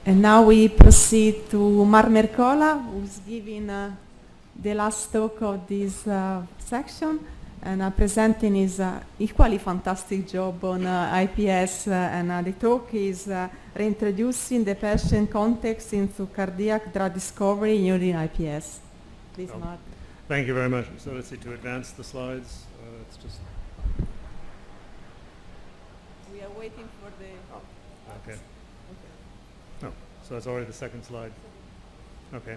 And now we proceed to Mercola, who's giving the last talk of this section, and presenting his equally fantastic job on IPS, and the talk is reintroducing the patient context into cardiac drug discovery using IPS. Please, Mark. Thank you very much. So let's see, to advance the slides, it's just... We are waiting for the... Oh, okay. Oh, so that's already the second slide. Okay.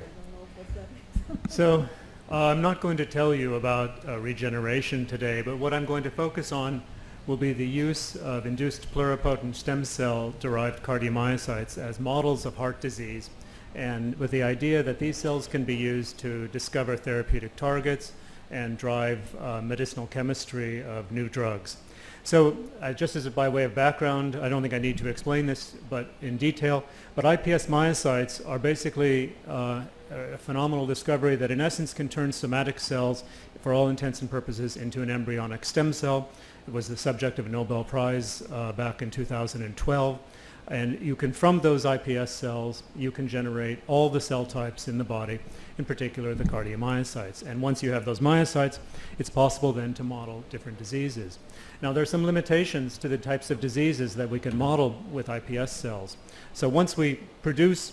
So I'm not going to tell you about regeneration today, but what I'm going to focus on will be the use of induced pluripotent stem cell derived cardiomyocytes as models of heart disease, and with the idea that these cells can be used to discover therapeutic targets and drive medicinal chemistry of new drugs. So just as by way of background, I don't think I need to explain this but in detail, but iPS myocytes are basically a phenomenal discovery that in essence can turn somatic cells, for all intents and purposes, into an embryonic stem cell. It was the subject of a Nobel Prize back in 2012. And you can, from those iPS cells, you can generate all the cell types in the body, in particular the cardiomyocytes. And once you have those myocytes, it's possible then to model different diseases. Now there are some limitations to the types of diseases that we can model with iPS cells. So once we produce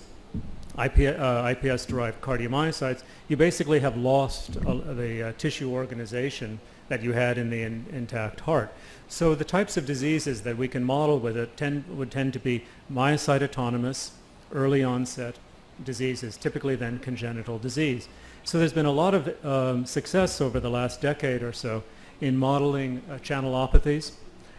iPS-derived cardiomyocytes, you basically have lost the tissue organization that you had in the intact heart. So the types of diseases that we can model with it would tend to be myocyte autonomous, early onset diseases, typically then congenital disease. So there's been a lot of success over the last decade or so in modeling channelopathies,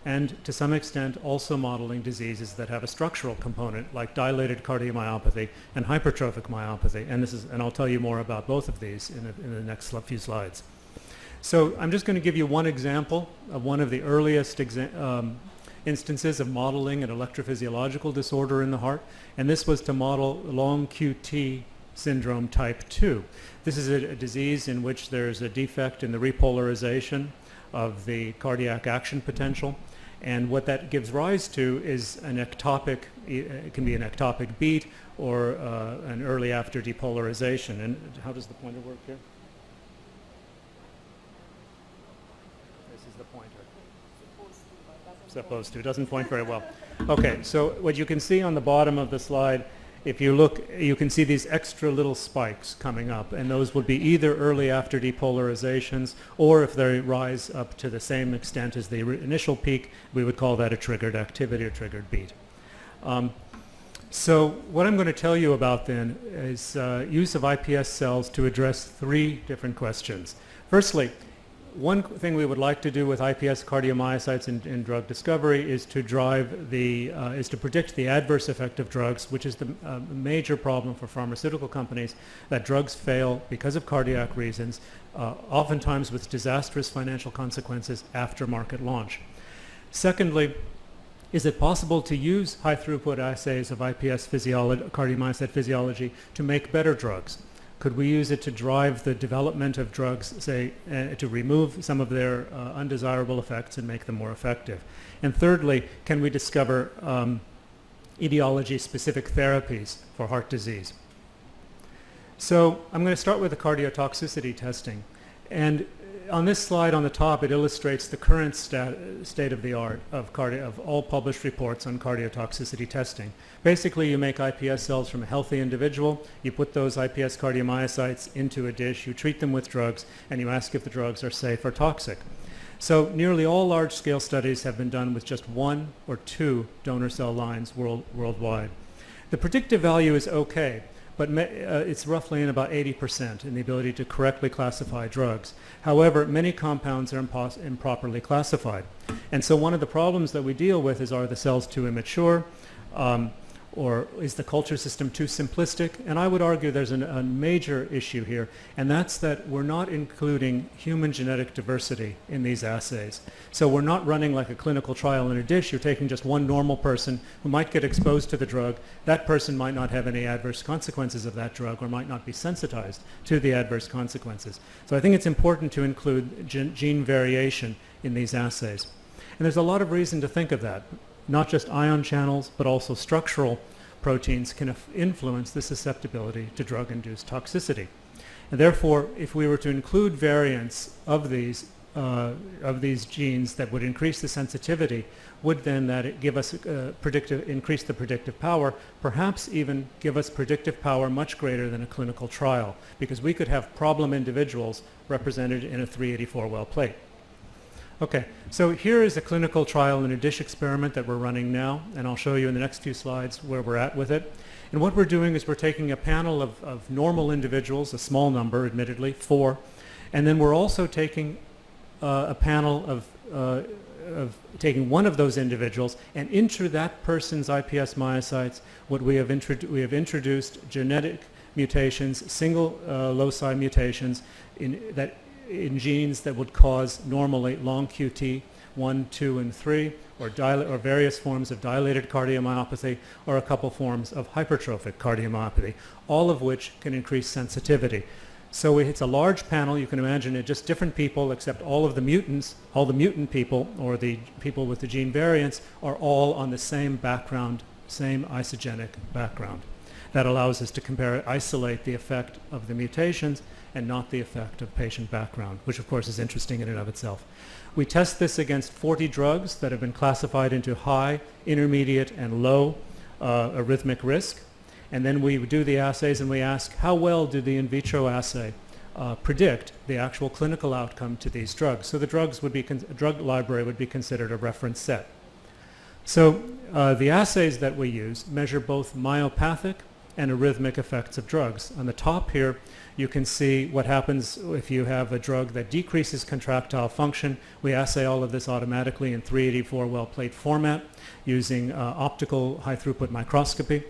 and to some extent also modeling diseases that have a structural component like dilated cardiomyopathy and hypertrophic myopathy. And I'll tell you more about both of these in the next few slides. So I'm just going to give you one example of one of the earliest instances of modeling an electrophysiological disorder in the heart, and this was to model long QT syndrome type 2. This is a disease in which there's a defect in the repolarization of the cardiac action potential, and what that gives rise to is an ectopic, it can be an ectopic beat or an early after depolarization. And how does the pointer work here? Supposed to. It doesn't point very well. Okay, so what you can see on the bottom of the slide, if you look, you can see these extra little spikes coming up, and those would be either early after depolarizations, or if they rise up to the same extent as the initial peak, we would call that a triggered activity or triggered beat. So what I'm going to tell you about then is use of iPS cells to address three different questions. Firstly, one thing we would like to do with iPS cardiomyocytes in drug discovery is to is to predict the adverse effect of drugs, which is the major problem for pharmaceutical companies, that drugs fail because of cardiac reasons, oftentimes with disastrous financial consequences after market launch. Secondly, is it possible to use high throughput assays of iPS cardiomyocyte physiology to make better drugs? Could we use it to drive the development of drugs, say, to remove some of their undesirable effects and make them more effective? And thirdly, can we discover etiology-specific therapies for heart disease? So I'm going to start with the cardiotoxicity testing. And on this slide on the top, it illustrates the current state of the art of all published reports on cardiotoxicity testing. Basically, you make iPS cells from a healthy individual, you put those iPS cardiomyocytes into a dish, you treat them with drugs, and you ask if the drugs are safe or toxic. So nearly all large-scale studies have been done with just 1 or 2 donor cell lines worldwide. The predictive value is okay, but it's roughly in about 80% in the ability to correctly classify drugs. However, many compounds are improperly classified. And so one of the problems that we deal with is, are the cells too immature? Or is the culture system too simplistic? And I would argue there's a major issue here, and that's that we're not including human genetic diversity in these assays. So we're not running like a clinical trial in a dish. You're taking just one normal person who might get exposed to the drug. That person might not have any adverse consequences of that drug or might not be sensitized to the adverse consequences. So I think it's important to include gene variation in these assays. And there's a lot of reason to think of that. Not just ion channels, but also structural proteins can influence the susceptibility to drug-induced toxicity. And therefore, if we were to include variants of these genes that would increase the sensitivity, would then that give us increase the predictive power, perhaps even give us predictive power much greater than a clinical trial, because we could have problem individuals represented in a 384 well plate. Okay, so here is a clinical trial in a dish experiment that we're running now, and I'll show you in the next few slides where we're at with it. And what we're doing is we're taking a panel of normal individuals, a small number, admittedly, 4, and then we're also taking a panel of taking one of those individuals, and into that person's iPS myocytes, what we have introduced genetic mutations, single loci mutations in genes that would cause normally long QT 1, 2, and 3, or various forms of dilated cardiomyopathy, or a couple forms of hypertrophic cardiomyopathy, all of which can increase sensitivity. So it's a large panel. You can imagine it just different people, except all of the mutants, all the mutant people, or the people with the gene variants, are all on the same background, same isogenic background. That allows us to isolate the effect of the mutations and not the effect of patient background, which of course is interesting in and of itself. We test this against 40 drugs that have been classified into high, intermediate, and low arrhythmic risk. And then we do the assays and we ask, how well did the in vitro assay predict the actual clinical outcome to these drugs? So the drug library would be considered a reference set. So the assays that we use measure both myopathic and arrhythmic effects of drugs. On the top here, you can see what happens if you have a drug that decreases contractile function. We assay all of this automatically in 384 well plate format using optical high throughput microscopy.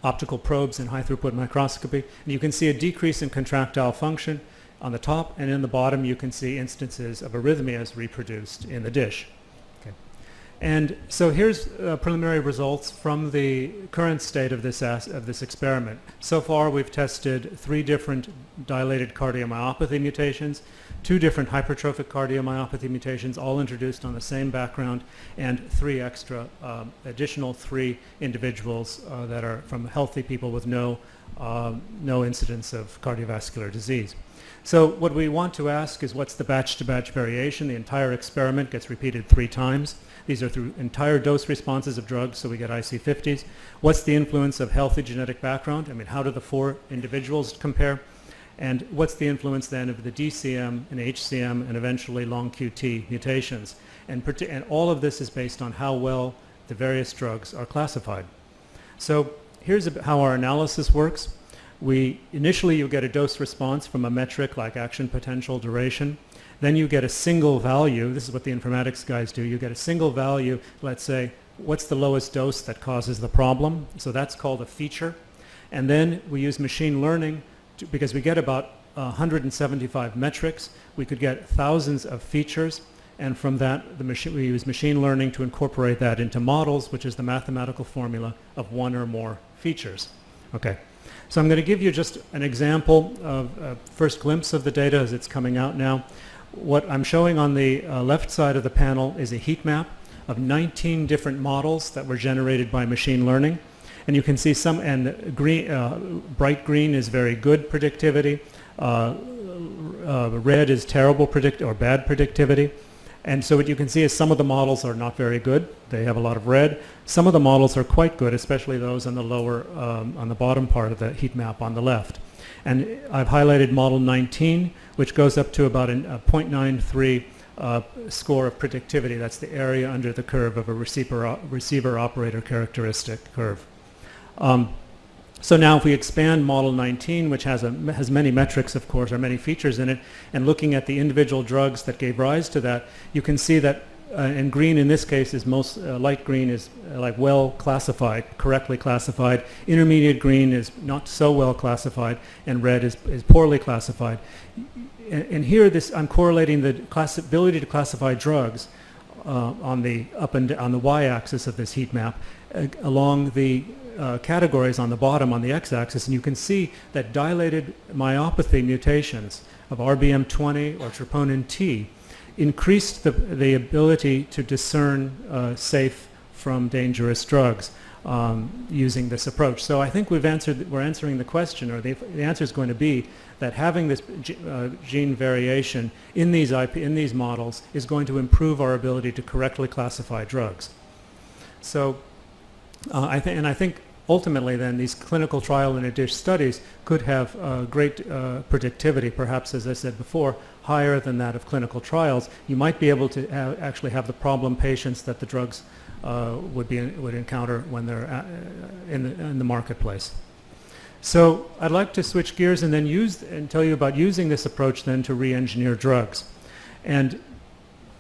Optical probes and high throughput microscopy. And you can see a decrease in contractile function on the top, and in the bottom you can see instances of arrhythmias reproduced in the dish. Okay. And so here's preliminary results from the current state of this experiment. So far we've tested 3 different dilated cardiomyopathy mutations, 2 different hypertrophic cardiomyopathy mutations, all introduced on the same background, and 3 extra, additional 3 individuals that are from healthy people with no incidence of cardiovascular disease. So what we want to ask is, what's the batch-to-batch variation? The entire experiment gets repeated 3 times. These are through entire dose responses of drugs, so we get IC50s. What's the influence of healthy genetic background? I mean, how do the 4 individuals compare? And what's the influence then of the DCM and HCM and eventually long QT mutations? And all of this is based on how well the various drugs are classified. So here's how our analysis works. Initially you get a dose response from a metric like action potential duration. Then you get a single value. This is what the informatics guys do. You get a single value, let's say, what's the lowest dose that causes the problem? So that's called a feature. And then we use machine learning because we get about 175 metrics. We could get thousands of features, and from that we use machine learning to incorporate that into models, which is the mathematical formula of 1 or more features. Okay, so I'm going to give you just an example of a first glimpse of the data as it's coming out now. What I'm showing on the left side of the panel is a heat map of 19 different models that were generated by machine learning. And you can see some, and green, bright green is very good predictivity. Red is terrible or bad predictivity. And so what you can see is some of the models are not very good. They have a lot of red. Some of the models are quite good, especially those on the lower, on the bottom part of the heat map on the left. And I've highlighted model 19, which goes up to about a 0.93 score of predictivity. That's the area under the curve of a receiver operator characteristic curve. So now if we expand model 19, which has many metrics, of course, or many features in it, and looking at the individual drugs that gave rise to that, you can see that, and green in this case is light green is like well classified, correctly classified. Intermediate green is not so well classified, and red is poorly classified. And here I'm correlating the ability to classify drugs on the on the y-axis of this heat map along the categories on the bottom on the x-axis, and you can see that dilated myopathy mutations of RBM20 or troponin T increased the ability to discern safe from dangerous drugs. using this approach. So I think we're answering the question, or the answer is going to be that having this gene variation in these models is going to improve our ability to correctly classify drugs. So I think ultimately then these clinical trial in a dish studies could have great predictivity, perhaps, as I said before, higher than that of clinical trials. You might be able to actually have the problem patients that the drugs would encounter when they're in the marketplace. So I'd like to switch gears and then tell you about using this approach then to re-engineer drugs. And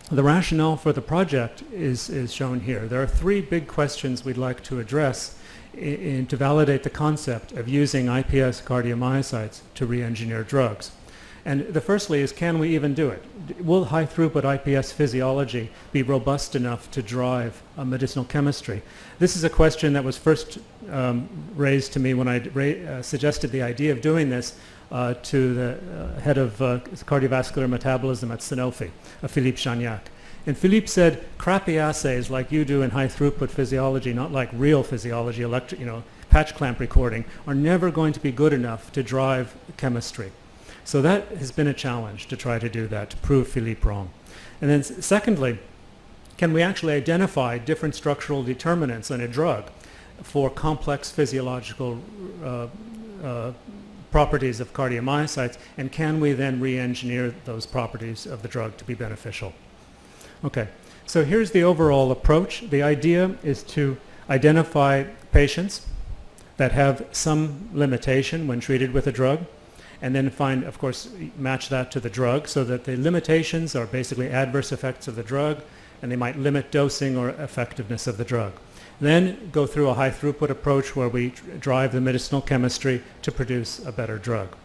the rationale for the project is shown here. There are three big questions we'd like to address to validate the concept of using iPS cardiomyocytes to re-engineer drugs. And the firstly is, can we even do it? Will high throughput iPS physiology be robust enough to drive medicinal chemistry? This is a question that was first raised to me when I suggested the idea of doing this to the head of cardiovascular metabolism at Sanofi, Philippe Chagnac. And Philippe said, crappy assays like you do in high throughput physiology, not like real physiology, patch clamp recording, are never going to be good enough to drive chemistry. So that has been a challenge to try to do that, to prove Philippe wrong. And then secondly, can we actually identify different structural determinants in a drug for complex physiological properties of cardiomyocytes, and can we then re-engineer those properties of the drug to be beneficial? Okay, so here's the overall approach. The idea is to identify patients that have some limitation when treated with a drug, and then find, of course, match that to the drug so that the limitations are basically adverse effects of the drug, and they might limit dosing or effectiveness of the drug. Then go through a high throughput approach where we drive the medicinal chemistry to produce a better drug.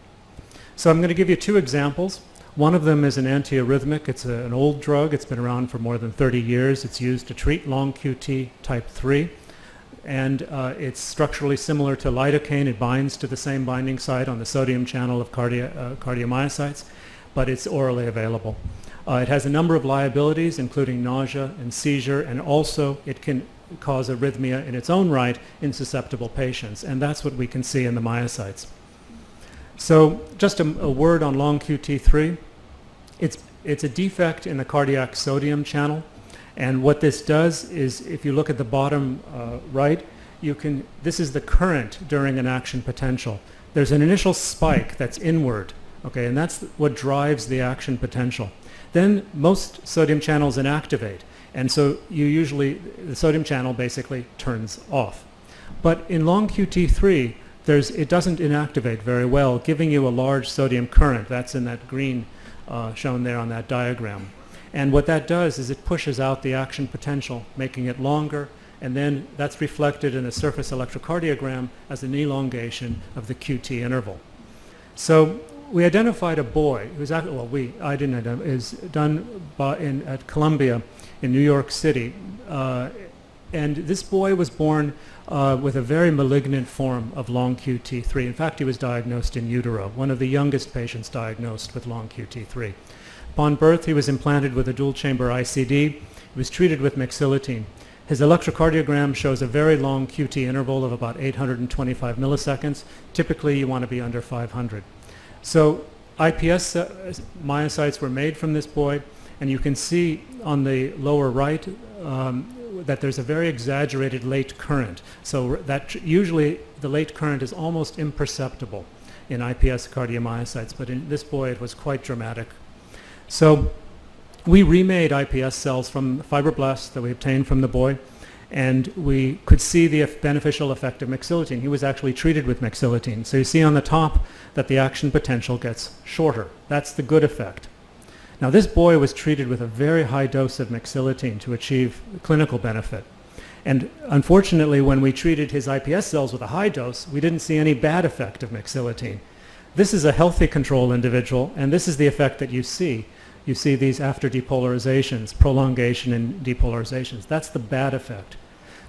So I'm going to give you two examples. One of them is an anti-arrhythmic. It's an old drug. It's been around for more than 30 years. It's used to treat long QT type 3. And it's structurally similar to lidocaine. It binds to the same binding site on the sodium channel of cardiomyocytes, but it's orally available. It has a number of liabilities, including nausea and seizure, and also it can cause arrhythmia in its own right in susceptible patients, and that's what we can see in the myocytes. So just a word on long QT3. It's a defect in the cardiac sodium channel. And what this does is, if you look at the bottom right, this is the current during an action potential. There's an initial spike that's inward, okay, and that's what drives the action potential. Then most sodium channels inactivate, and so the sodium channel basically turns off. But in long QT3, it doesn't inactivate very well, giving you a large sodium current. That's in that green shown there on that diagram. And what that does is it pushes out the action potential, making it longer, and then that's reflected in a surface electrocardiogram as an elongation of the QT interval. So we identified a boy who's at Columbia in New York City, and this boy was born with a very malignant form of long QT3. In fact, he was diagnosed in utero, one of the youngest patients diagnosed with long QT3. Upon birth, he was implanted with a dual-chamber ICD. He was treated with mexiletine. His electrocardiogram shows a very long QT interval of about 825 milliseconds. Typically, you want to be under 500. So iPS myocytes were made from this boy, and you can see on the lower right that there's a very exaggerated late current. So that usually the late current is almost imperceptible in iPS cardiomyocytes, but in this boy it was quite dramatic. So we remade iPS cells from fibroblasts that we obtained from the boy, and we could see the beneficial effect of mexiletine. He was actually treated with mexiletine. So you see on the top that the action potential gets shorter. That's the good effect. Now this boy was treated with a very high dose of mexiletine to achieve clinical benefit. And unfortunately, when we treated his iPS cells with a high dose, we didn't see any bad effect of mexiletine. This is a healthy control individual, and this is the effect that you see. You see these after depolarizations, prolongation and depolarizations. That's the bad effect.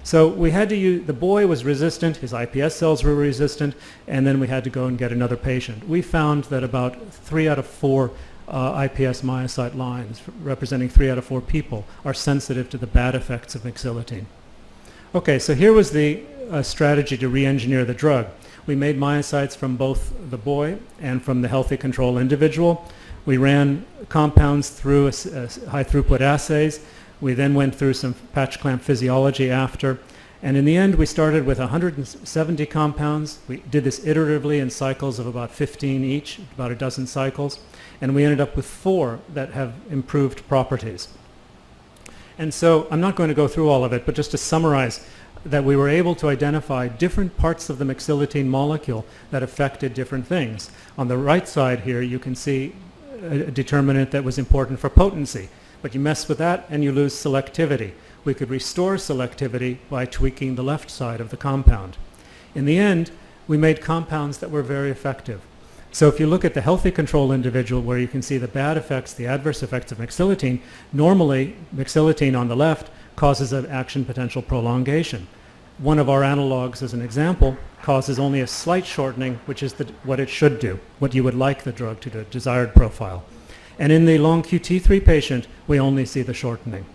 So we had to use, the boy was resistant, his iPS cells were resistant, and then we had to go and get another patient. We found that about 3 out of 4 iPS myocyte lines, representing 3 out of 4 people, are sensitive to the bad effects of mexiletine. Okay, so here was the a strategy to re-engineer the drug. We made myocytes from both the boy and from the healthy control individual. We ran compounds through high throughput assays. We then went through some patch clamp physiology after. And in the end, we started with 170 compounds. We did this iteratively in cycles of about 15 each, about a dozen cycles. And we ended up with 4 that have improved properties. And so I'm not going to go through all of it, but just to summarize that we were able to identify different parts of the mexillatine molecule that affected different things. On the right side here, you can see a determinant that was important for potency. But you mess with that and you lose selectivity. We could restore selectivity by tweaking the left side of the compound. In the end, we made compounds that were very effective. So if you look at the healthy control individual where you can see the bad effects, the adverse effects of mexillatine, normally mexillatine on the left causes an action potential prolongation. One of our analogs, as an example, causes only a slight shortening, which is what it should do, what you would like the drug to do, desired profile. And in the long QT3 patient, we only see the shortening,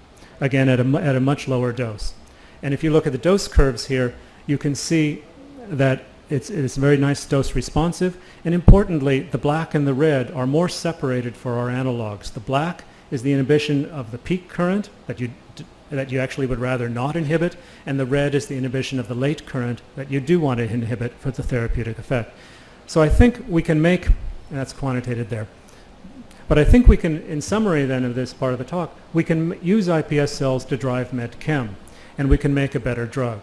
again at a much lower dose. And if you look at the dose curves here, you can see that it's very nice dose responsive. And importantly, the black and the red are more separated for our analogs. The black is the inhibition of the peak current that you actually would rather not inhibit, and the red is the inhibition of the late current that you do want to inhibit for the therapeutic effect. So I think we can make, and that's quantitated there, but I think we can, in summary then of this part of the talk, we can use iPS cells to drive med-chem, and we can make a better drug.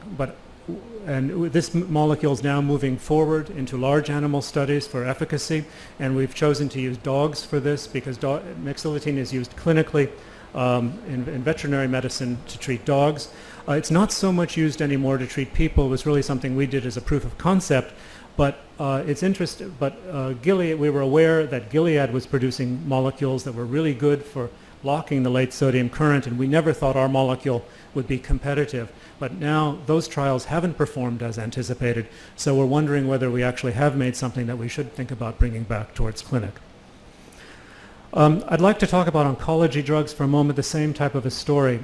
And this molecule is now moving forward into large animal studies for efficacy, and we've chosen to use dogs for this because mexillatine is used clinically in veterinary medicine to treat dogs. It's not so much used anymore to treat people. It was really something we did as a proof of concept. But it's interesting. But Gilead, we were aware that Gilead was producing molecules that were really good for blocking the late sodium current, and we never thought our molecule would be competitive. But now those trials haven't performed as anticipated, so we're wondering whether we actually have made something that we should think about bringing back towards clinic. I'd like to talk about oncology drugs for a moment, the same type of a story.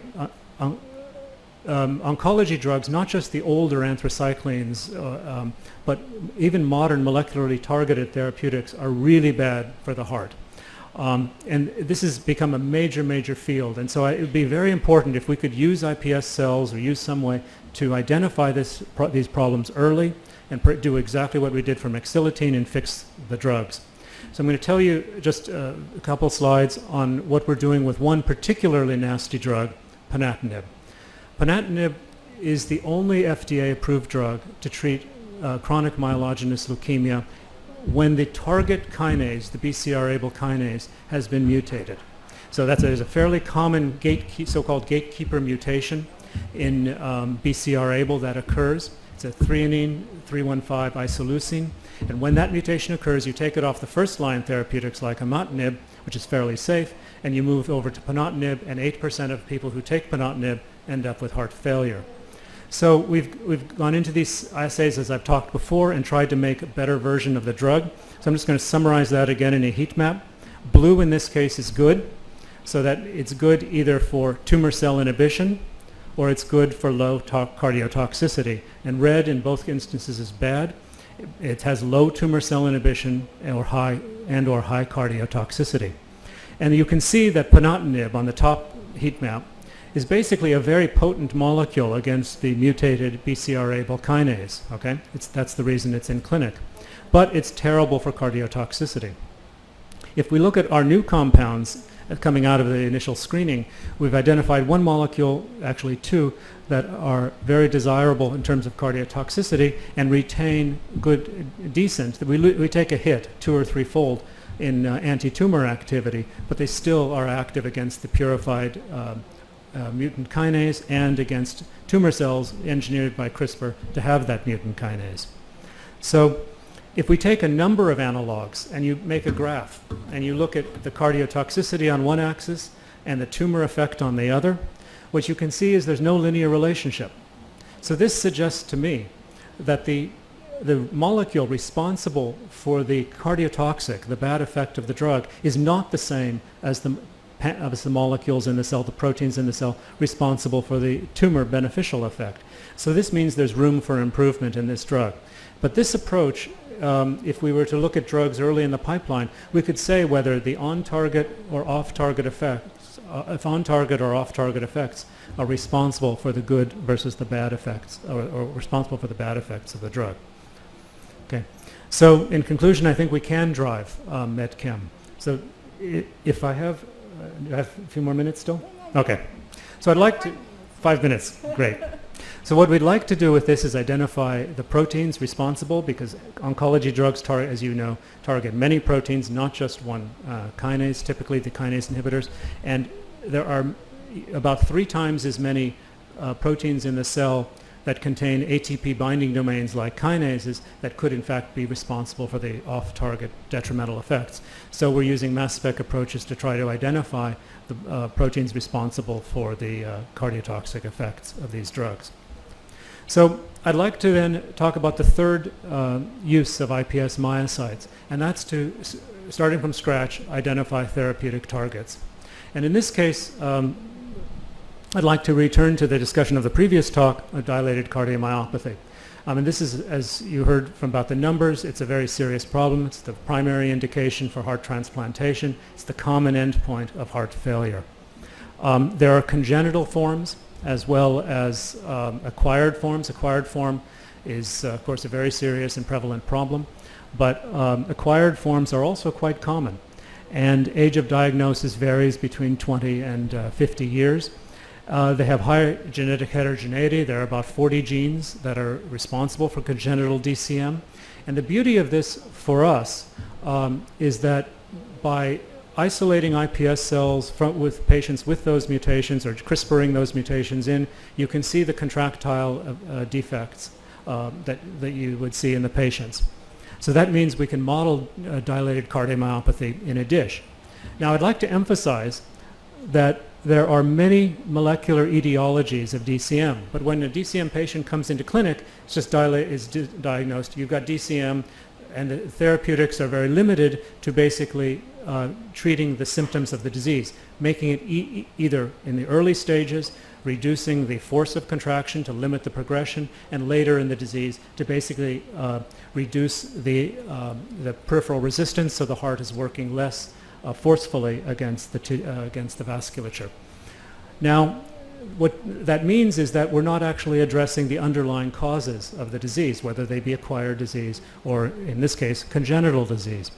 Oncology drugs, not just the older anthracyclines, but even modern molecularly targeted therapeutics are really bad for the heart. And this has become a major field. And so it would be very important if we could use iPS cells or use some way to identify these problems early and do exactly what we did for mexillatine and fix the drugs. So I'm going to tell you just a couple slides on what we're doing with one particularly nasty drug, ponatinib. Ponatinib is the only FDA-approved drug to treat chronic myelogenous leukemia when the target kinase, the BCR-ABL kinase, has been mutated. So there's a fairly common so-called gatekeeper mutation in BCR-ABL that occurs. It's a threonine 315 isoleucine. And when that mutation occurs, you take it off the first-line therapeutics like imatinib, which is fairly safe, and you move over to ponatinib, and 8% of people who take ponatinib end up with heart failure. So we've gone into these assays, as I've talked before, and tried to make a better version of the drug. So I'm just going to summarize that again in a heat map. Blue in this case is good, so that it's good either for tumor cell inhibition or it's good for low cardiotoxicity. And red in both instances is bad. It has low tumor cell inhibition or high cardiotoxicity. And you can see that ponatinib on the top heat map is basically a very potent molecule against the mutated BCR-ABL kinase. Okay, that's the reason it's in clinic. But it's terrible for cardiotoxicity. If we look at our new compounds coming out of the initial screening, we've identified one molecule, actually two, that are very desirable in terms of cardiotoxicity and retain decent. We take a hit 2 or 3-fold in anti-tumor activity, but they still are active against the purified mutant kinase and against tumor cells engineered by CRISPR to have that mutant kinase. So if we take a number of analogs and you make a graph and you look at the cardiotoxicity on one axis and the tumor effect on the other, what you can see is there's no linear relationship. So this suggests to me that the molecule responsible for the cardiotoxic, the bad effect of the drug, is not the same as the the molecules in the cell, the proteins in the cell, responsible for the tumor beneficial effect. So this means there's room for improvement in this drug. But this approach, if we were to look at drugs early in the pipeline, we could say whether the on-target or off-target effects, if on-target or off-target effects are responsible for the good versus the bad effects, or responsible for the bad effects of the drug. Okay. So in conclusion, I think we can drive MedChem. So if I have a few more minutes still? Okay. So I'd like to, 5 minutes, great. So what we'd like to do with this is identify the proteins responsible, because oncology drugs, as you know, target many proteins, not just one kinase, typically the kinase inhibitors. And there are about 3 times as many proteins in the cell that contain ATP binding domains like kinases that could in fact be responsible for the off-target detrimental effects. So we're using mass spec approaches to try to identify the proteins responsible for the cardiotoxic effects of these drugs. So I'd like to then talk about the third use of iPS myocytes, and that's to, starting from scratch, identify therapeutic targets. And in this case, I'd like to return to the discussion of the previous talk of dilated cardiomyopathy. And this is, as you heard from about the numbers, it's a very serious problem. It's the primary indication for heart transplantation. It's the common endpoint of heart failure. There are congenital forms as well as acquired forms. Acquired form is, of course, a very serious and prevalent problem, but acquired forms are also quite common. And age of diagnosis varies between 20 and 50 years. They have high genetic heterogeneity. There are about 40 genes that are responsible for congenital DCM. And the beauty of this for us is that by isolating iPS cells with patients with those mutations or CRISPRing those mutations in, you can see the contractile defects that you would see in the patients. So that means we can model dilated cardiomyopathy in a dish. Now I'd like to emphasize that there are many molecular etiologies of DCM, but when a DCM patient comes into clinic, it's just diagnosed, you've got DCM, and the therapeutics are very limited to basically treating the symptoms of the disease, making it either in the early stages, reducing the force of contraction to limit the progression, and later in the disease to basically reduce the peripheral resistance so the heart is working less forcefully against the vasculature. Now, what that means is that we're not actually addressing the underlying causes of the disease, whether they be acquired disease or, in this case, congenital disease.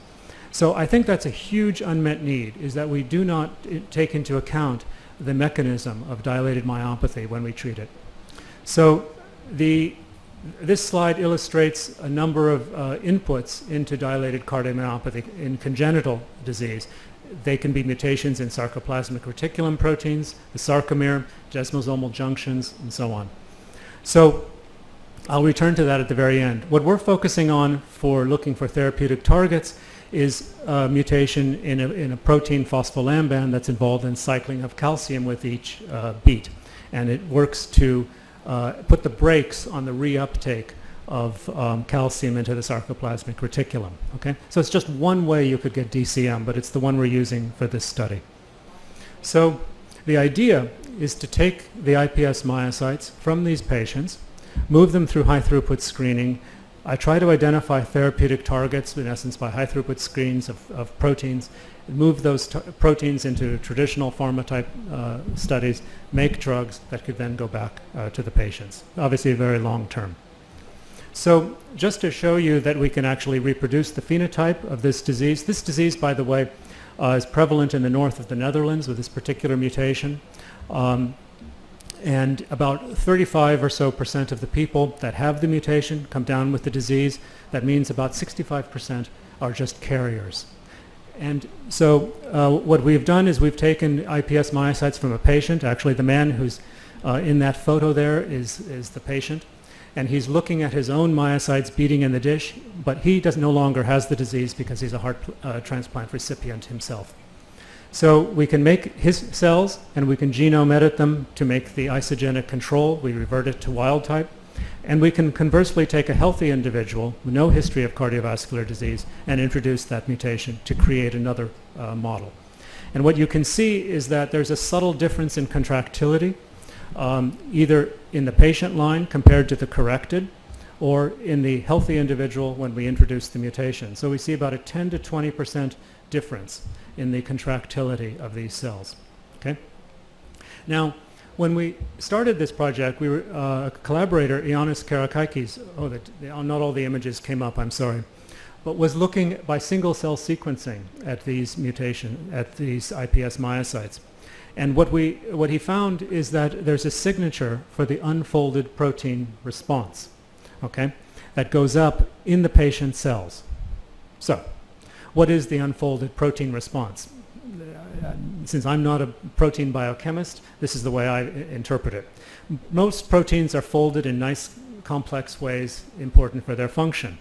So I think that's a huge unmet need, is that we do not take into account the mechanism of dilated myopathy when we treat it. So this slide illustrates a number of inputs into dilated cardiomyopathy in congenital disease. They can be mutations in sarcoplasmic reticulum proteins, the sarcomere, desmosomal junctions, and so on. So I'll return to that at the very end. What we're focusing on for looking for therapeutic targets is a mutation in a protein phospholambda that's involved in cycling of calcium with each beat. And it works to put the brakes on the reuptake of calcium into the sarcoplasmic reticulum. Okay? So it's just one way you could get DCM, but it's the one we're using for this study. So the idea is to take the iPS myocytes from these patients, move them through high throughput screening. I try to identify therapeutic targets, in essence, by high throughput screens of proteins, move those proteins into traditional pharma type studies, make drugs that could then go back to the patients. Obviously very long term. So just to show you that we can actually reproduce the phenotype of this disease, by the way, is prevalent in the north of the Netherlands with this particular mutation. And about 35% or so of the people that have the mutation come down with the disease. That means about 65% are just carriers. And so what we've done is we've taken iPS myocytes from a patient. Actually, the man who's in that photo there is the patient. And he's looking at his own myocytes beating in the dish, but he no longer has the disease because he's a heart transplant recipient himself. So we can make his cells and we can genome edit them to make the isogenic control. We revert it to wild type. And we can conversely take a healthy individual with no history of cardiovascular disease and introduce that mutation to create another model. And what you can see is that there's a subtle difference in contractility, either in the patient line compared to the corrected, or in the healthy individual when we introduce the mutation. So we see about a 10 to 20% difference in the contractility of these cells. Okay? Now, when we started this project, we were a collaborator, Ioannis Karakakis, not all the images came up, I'm sorry, but was looking by single cell sequencing at these at these iPS myocytes. And what he found is that there's a signature for the unfolded protein response, okay, that goes up in the patient cells. So, what is the unfolded protein response? Since I'm not a protein biochemist, this is the way I interpret it. Most proteins are folded in nice, complex ways important for their function.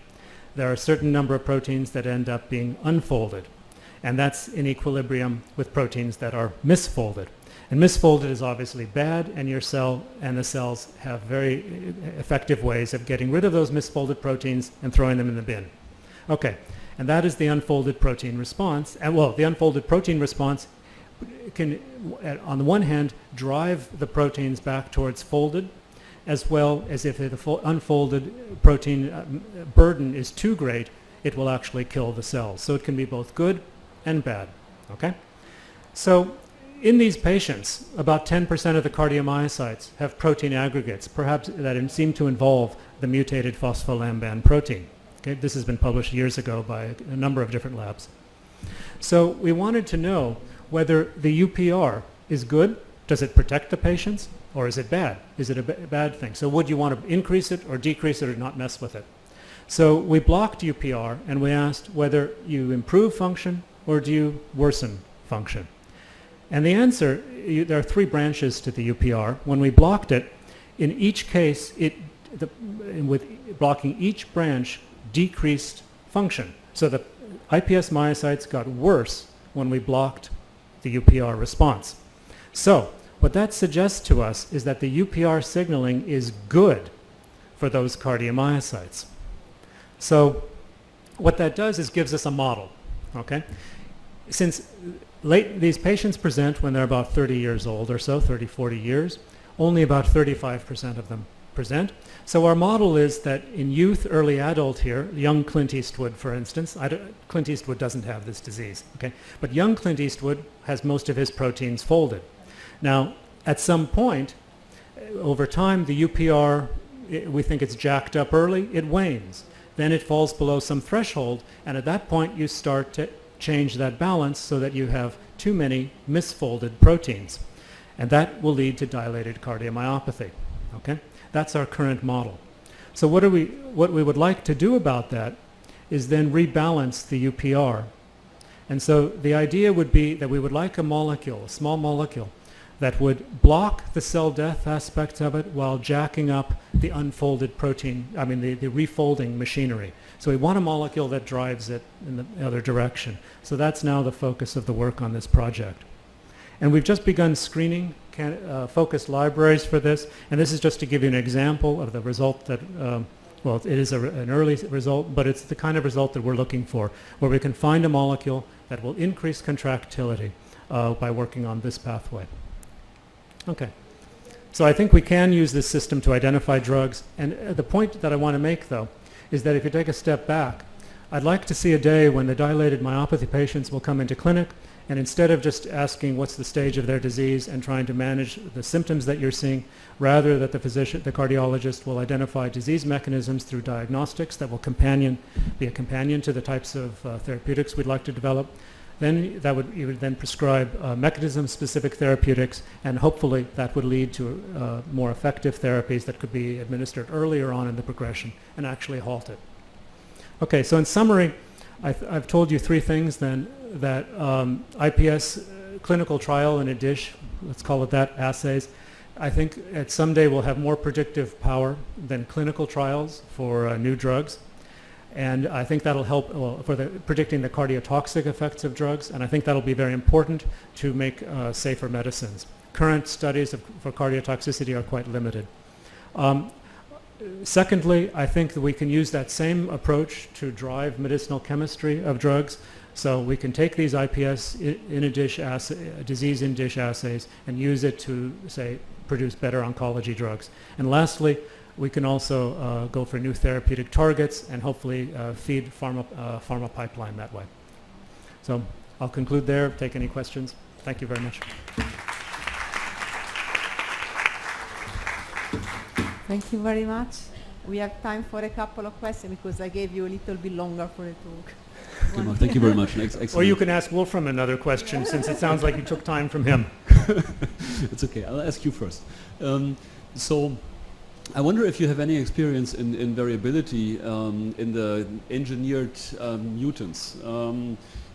There are a certain number of proteins that end up being unfolded, and that's in equilibrium with proteins that are misfolded. And misfolded is obviously bad, and your cell and the cells have very effective ways of getting rid of those misfolded proteins and throwing them in the bin. Okay, and that is the unfolded protein response. And well, the unfolded protein response can, on the one hand, drive the proteins back towards folded, as well as if the unfolded protein burden is too great, it will actually kill the cells. So it can be both good and bad. Okay? So in these patients, about 10% of the cardiomyocytes have protein aggregates, perhaps that seem to involve the mutated phospholamban protein. Okay? This has been published years ago by a number of different labs. So we wanted to know whether the UPR is good. Does it protect the patients, or is it bad? Is it a bad thing? So would you want to increase it or decrease it or not mess with it? So we blocked UPR, and we asked whether you improve function or do you worsen function. And the answer, there are three branches to the UPR. When we blocked it, in each case, with blocking each branch, decreased function. So the iPS myocytes got worse when we blocked the UPR response. So what that suggests to us is that the UPR signaling is good for those cardiomyocytes. So what that does is gives us a model. Okay? Since these patients present when they're about 30 years old or so, 30, 40 years, only about 35% of them present. So our model is that in youth, early adult here, young Clint Eastwood, for instance, Clint Eastwood doesn't have this disease, okay? But young Clint Eastwood has most of his proteins folded. Now, at some point, over time, the UPR, we think it's jacked up early, it wanes. Then it falls below some threshold, and at that point, you start to change that balance so that you have too many misfolded proteins. And that will lead to dilated cardiomyopathy, okay? That's our current model. So what we would like to do about that is then rebalance the UPR. And so the idea would be that we would like a molecule, a small molecule, that would block the cell death aspect of it while jacking up the unfolded protein, the refolding machinery. So we want a molecule that drives it in the other direction. So that's now the focus of the work on this project. And we've just begun screening focused libraries for this, and this is just to give you an example of the result that, well, it is an early result, but it's the kind of result that we're looking for, where we can find a molecule that will increase contractility by working on this pathway. Okay. So I think we can use this system to identify drugs, and the point that I want to make, though, is that if you take a step back, I'd like to see a day when the dilated myopathy patients will come into clinic, and instead of just asking what's the stage of their disease and trying to manage the symptoms that you're seeing, rather that the physician, the cardiologist, will identify disease mechanisms through diagnostics that will be a companion to the types of therapeutics we'd like to develop. Then you would then prescribe mechanism-specific therapeutics, and hopefully that would lead to more effective therapies that could be administered earlier on in the progression and actually halt it. Okay, so in summary, I've told you three things then, that iPS clinical trial in a dish, let's call it that, assays, I think at someday will have more predictive power than clinical trials for new drugs. And I think that'll help for predicting the cardiotoxic effects of drugs, and I think that'll be very important to make safer medicines. Current studies for cardiotoxicity are quite limited. Secondly, I think that we can use that same approach to drive medicinal chemistry of drugs So we can take these IPS in a dish disease in dish assays and use it to, say, produce better oncology drugs. And lastly, we can also go for new therapeutic targets and hopefully feed pharma pipeline that way. So I'll conclude there, take any questions. Thank you very much. Thank you very much. We have time for a couple of questions because I gave you a little bit longer for the talk. Thank you very much. Excellent. Or you can ask Wolfram another question since it sounds like you took time from him. It's okay. I'll ask you first. So I wonder if you have any experience in variability in the engineered mutants.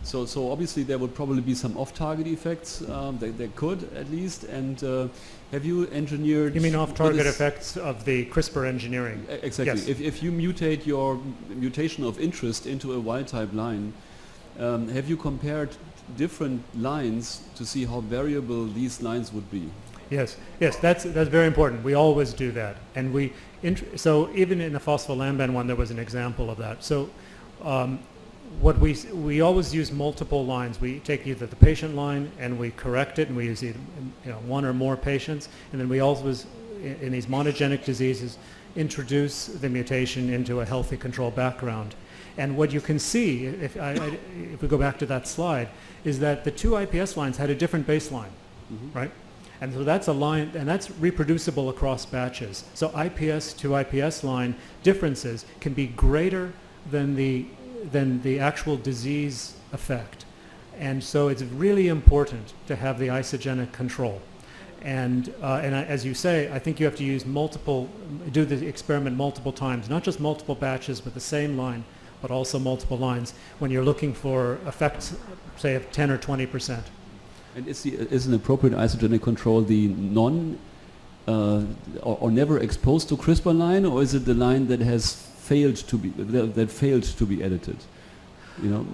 So obviously there would probably be some off-target effects. There could at least. And have you engineered? You mean off-target effects of the CRISPR engineering? Exactly. Yes. If you mutate your mutation of interest into a wild-type line, have you compared different lines to see how variable these lines would be? Yes, that's very important. We always do that, and so even in the phospholamban one, there was an example of that. So what we always use multiple lines. We take either the patient line and we correct it, and we use either, one or more patients, and then we always, in these monogenic diseases, introduce the mutation into a healthy control background. And what you can see, if we go back to that slide, is that the two IPS lines had a different baseline, right? And so that's a line, and that's reproducible across batches. So IPS to IPS line differences can be greater than the actual disease effect. And so it's really important to have the isogenic control. And as you say, I think you have to use do the experiment multiple times, not just multiple batches with the same line, but also multiple lines when you're looking for effects, say, of 10 or 20%. And is an appropriate isogenic control the or never exposed to CRISPR line, or is it the line that has failed to be edited? No,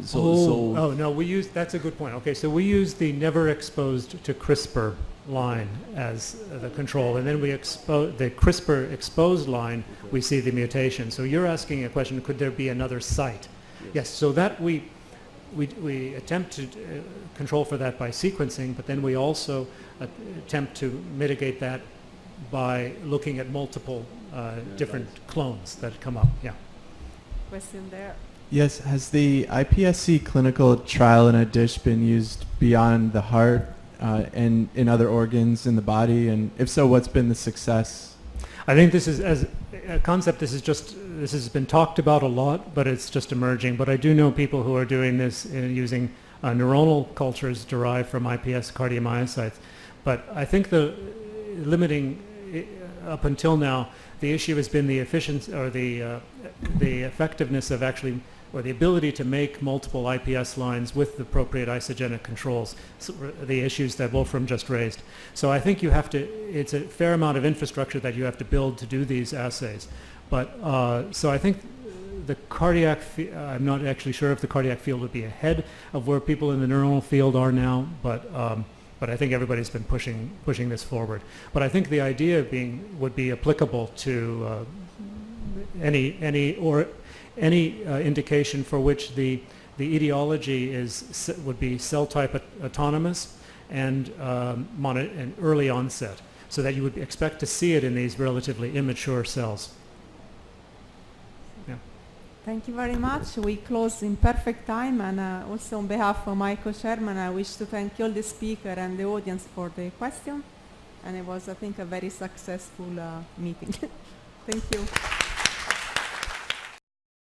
that's a good point. Okay, so we use the never exposed to CRISPR line as the control, and then we expose the CRISPR exposed line. Okay. We see the mutation. So you're asking a question: could there be another site? Yes. So that we attempt to control for that by sequencing, but then we also attempt to mitigate that by looking at multiple different clones that come up. Yeah. Question there. Yes. Has the iPSC clinical trial in a dish been used beyond the heart and in other organs in the body? And if so, what's been the success? I think this is, as a concept, this has been talked about a lot, but it's just emerging. But I do know people who are doing this using neuronal cultures derived from iPS cardiomyocytes. But I think the limiting, up until now, the issue has been the efficiency or the effectiveness of actually, or the ability to make multiple IPS lines with the appropriate isogenic controls, so the issues that Wolfram just raised. So I think it's a fair amount of infrastructure that you have to build to do these assays. But so I think the cardiac, I'm not actually sure if the cardiac field would be ahead of where people in the neuronal field are now, but I think everybody's been pushing this forward. But I think the idea would be applicable to any indication for which the etiology would be cell type autonomous and early onset, so that you would expect to see it in these relatively immature cells. Yeah. Thank you very much. We close in perfect time, and also on behalf of my co-chairman, I wish to thank all the speakers and the audience for the question. And it was, I think, a very successful meeting. Thank you.